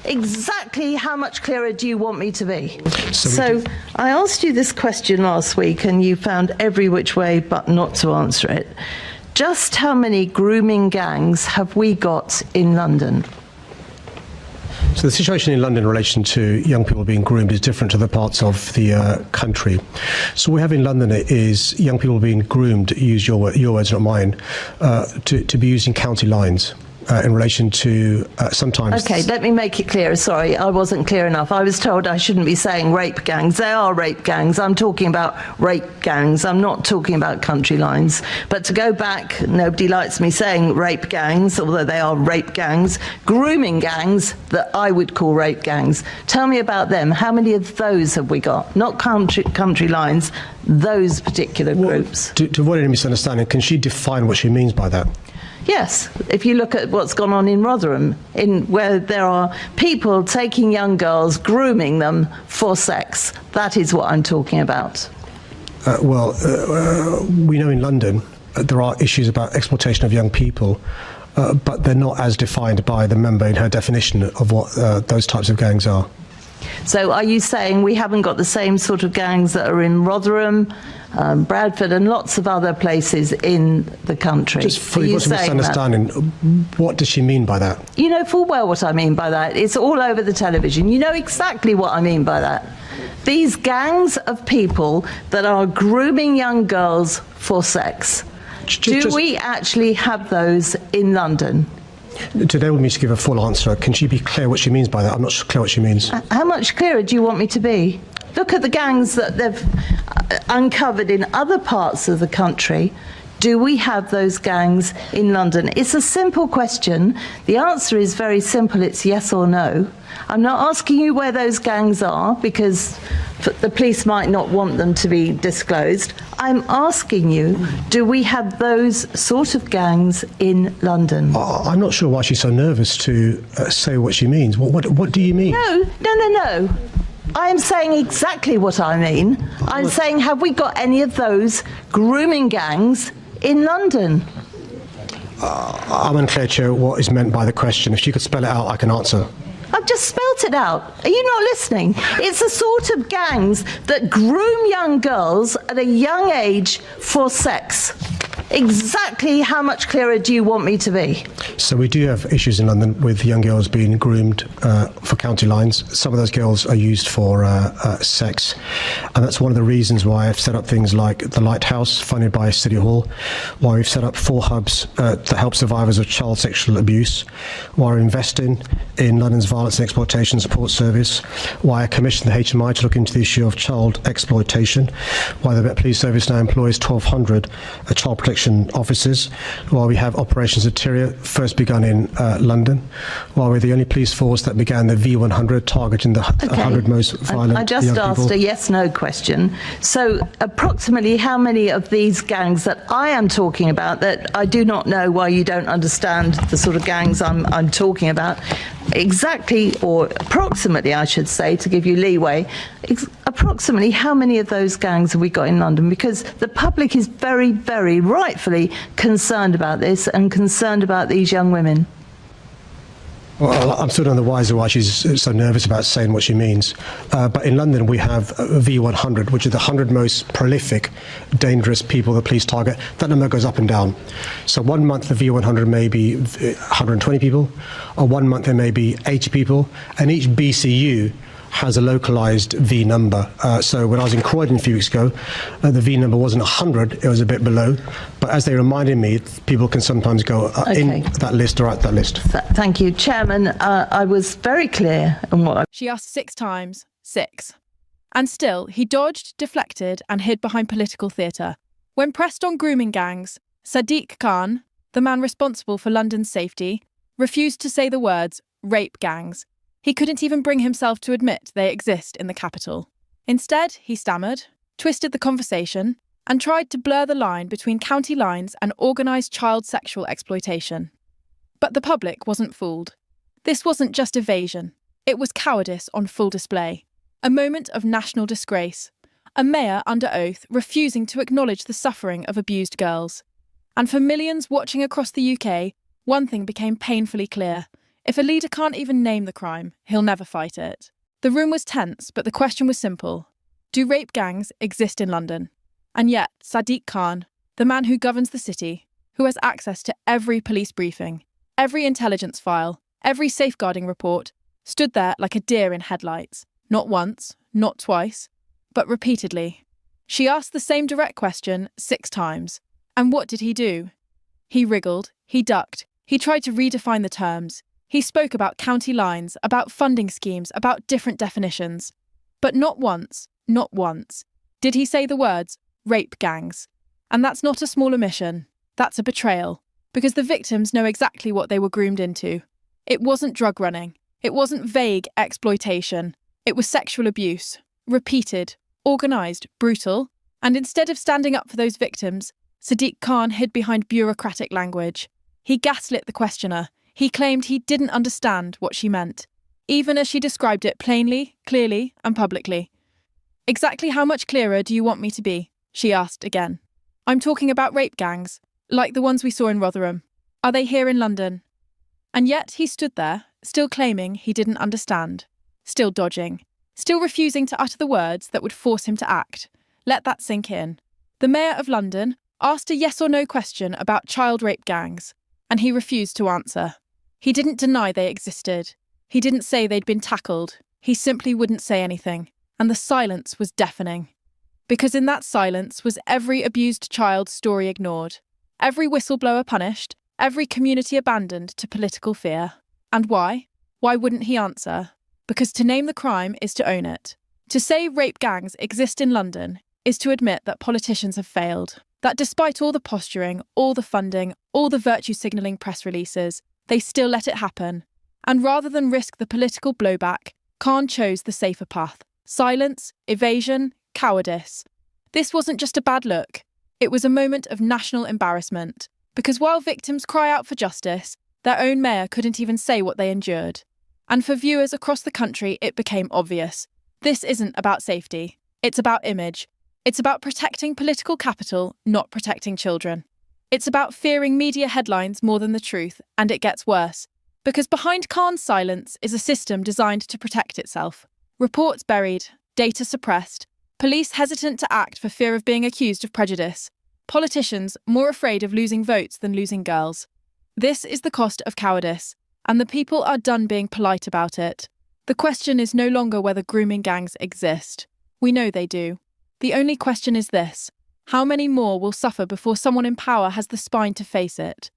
Exactly how much clearer do you want me to be? So I asked you this question last week and you found every which way but not to answer it. Just how many grooming gangs have we got in London? So the situation in London in relation to young people being groomed is different to other parts of the country. So what we have in London is young people being groomed, use your words, not mine, to be using county lines. In relation to sometimes... Okay, let me make it clear. Sorry, I wasn't clear enough. I was told I shouldn't be saying rape gangs. They are rape gangs. I'm talking about rape gangs. I'm not talking about country lines. But to go back, nobody likes me saying rape gangs, although they are rape gangs. Grooming gangs that I would call rape gangs. Tell me about them. How many of those have we got? Not country lines, those particular groups. To avoid any misunderstanding, can she define what she means by that? Yes, if you look at what's gone on in Rotherham, where there are people taking young girls, grooming them for sex, that is what I'm talking about. We know in London there are issues about exploitation of young people, but they're not as defined by the member in her definition of what those types of gangs are. So are you saying we haven't got the same sort of gangs that are in Rotherham, Bradford and lots of other places in the country? Just for you misunderstanding, what does she mean by that? You know full well what I mean by that. It's all over the television. You know exactly what I mean by that. These gangs of people that are grooming young girls for sex. Do we actually have those in London? Today we need to give a full answer. Can she be clear what she means by that? I'm not clear what she means. How much clearer do you want me to be? Look at the gangs that they've uncovered in other parts of the country. Do we have those gangs in London? It's a simple question. The answer is very simple. It's yes or no. I'm not asking you where those gangs are because the police might not want them to be disclosed. I'm asking you, do we have those sort of gangs in London? I'm not sure why she's so nervous to say what she means. What do you mean? No. I am saying exactly what I mean. I'm saying, have we got any of those grooming gangs in London? I'm unclear, Chair, what is meant by the question. If she could spell it out, I can answer. I've just spelt it out. Are you not listening? It's the sort of gangs that groom young girls at a young age for sex. Exactly how much clearer do you want me to be? So we do have issues in London with young girls being groomed for county lines. Some of those girls are used for sex, and that's one of the reasons why I've set up things like the Lighthouse, funded by City Hall, why we've set up 4 hubs that help survivors of child sexual abuse, why we're investing in London's Violence and Exploitation Support Service, why I commissioned the HMI to look into the issue of child exploitation, why the Met Police Service now employs 1,200 child protection officers, while we have Operations Interior, first begun in London, while we're the only police force that began the V100, targeting the 100 most violent I just asked a yes-no question. So approximately how many of these gangs that I am talking about, that I do not know why you don't understand the sort of gangs I'm talking about, exactly, or approximately I should say, to give you leeway, approximately how many of those gangs have we got in London? Because the public is very, very rightfully concerned about this and concerned about these young women. Well, I'm still none the wiser why she's so nervous about saying what she means. But in London, we have V100, which are the 100 most prolific, dangerous people the police target. That number goes up and down. So one month the V100 may be 120 people, or one month there may be 80 people, and each BCU has a localized V number. So when I was in Croydon a few weeks ago, the V number wasn't 100, it was a bit below. But as they reminded me, people can sometimes go in that list or out that list. Thank you. Chairman, I was very clear on what She asked 6 times, 6. And still, he dodged, deflected and hid behind political theatre. When pressed on grooming gangs, Sadiq Khan, the man responsible for London's safety, refused to say the words rape gangs. He couldn't even bring himself to admit they exist in the capital. Instead, he stammered, twisted the conversation, and tried to blur the line between county lines and organised child sexual exploitation. But the public wasn't fooled. This wasn't just evasion. It was cowardice on full display. A moment of national disgrace. A mayor under oath refusing to acknowledge the suffering of abused girls. And for millions watching across the UK, one thing became painfully clear. If a leader can't even name the crime, he'll never fight it. The room was tense, but the question was simple. Do rape gangs exist in London? And yet, Sadiq Khan, the man who governs the city, who has access to every police briefing, every intelligence file, every safeguarding report, stood there like a deer in headlights. Not once, not twice, but repeatedly. She asked the same direct question 6 times. And what did he do? He wriggled, he ducked, he tried to redefine the terms. He spoke about county lines, about funding schemes, about different definitions. But not once, did he say the words, rape gangs. And that's not a small omission. That's a betrayal. Because the victims know exactly what they were groomed into. It wasn't drug running. It wasn't vague exploitation. It was sexual abuse. Repeated, organised, brutal. And instead of standing up for those victims, Sadiq Khan hid behind bureaucratic language. He gaslit the questioner. He claimed he didn't understand what she meant, even as she described it plainly, clearly, and publicly. Exactly how much clearer do you want me to be? She asked again. I'm talking about rape gangs, like the ones we saw in Rotherham. Are they here in London? And yet he stood there, still claiming he didn't understand, still dodging, still refusing to utter the words that would force him to act. Let that sink in. The Mayor of London asked a yes or no question about child rape gangs, and he refused to answer. He didn't deny they existed. He didn't say they'd been tackled. He simply wouldn't say anything, and the silence was deafening. Because in that silence was every abused child's story ignored, every whistleblower punished, every community abandoned to political fear. And why? Why wouldn't he answer? Because to name the crime is to own it. To say rape gangs exist in London is to admit that politicians have failed, that despite all the posturing, all the funding, all the virtue signalling press releases, they still let it happen. And rather than risk the political blowback, Khan chose the safer path. Silence, evasion, cowardice. This wasn't just a bad look. It was a moment of national embarrassment. Because while victims cry out for justice, their own mayor couldn't even say what they endured. And for viewers across the country, it became obvious. This isn't about safety. It's about image. It's about protecting political capital, not protecting children. It's about fearing media headlines more than the truth, and it gets worse. Because behind Khan's silence is a system designed to protect itself. Reports buried, data suppressed, police hesitant to act for fear of being accused of prejudice, politicians more afraid of losing votes than losing girls. This is the cost of cowardice, and the people are done being polite about it. The question is no longer whether grooming gangs exist. We know they do. The only question is this: how many more will suffer before someone in power has the spine to face it?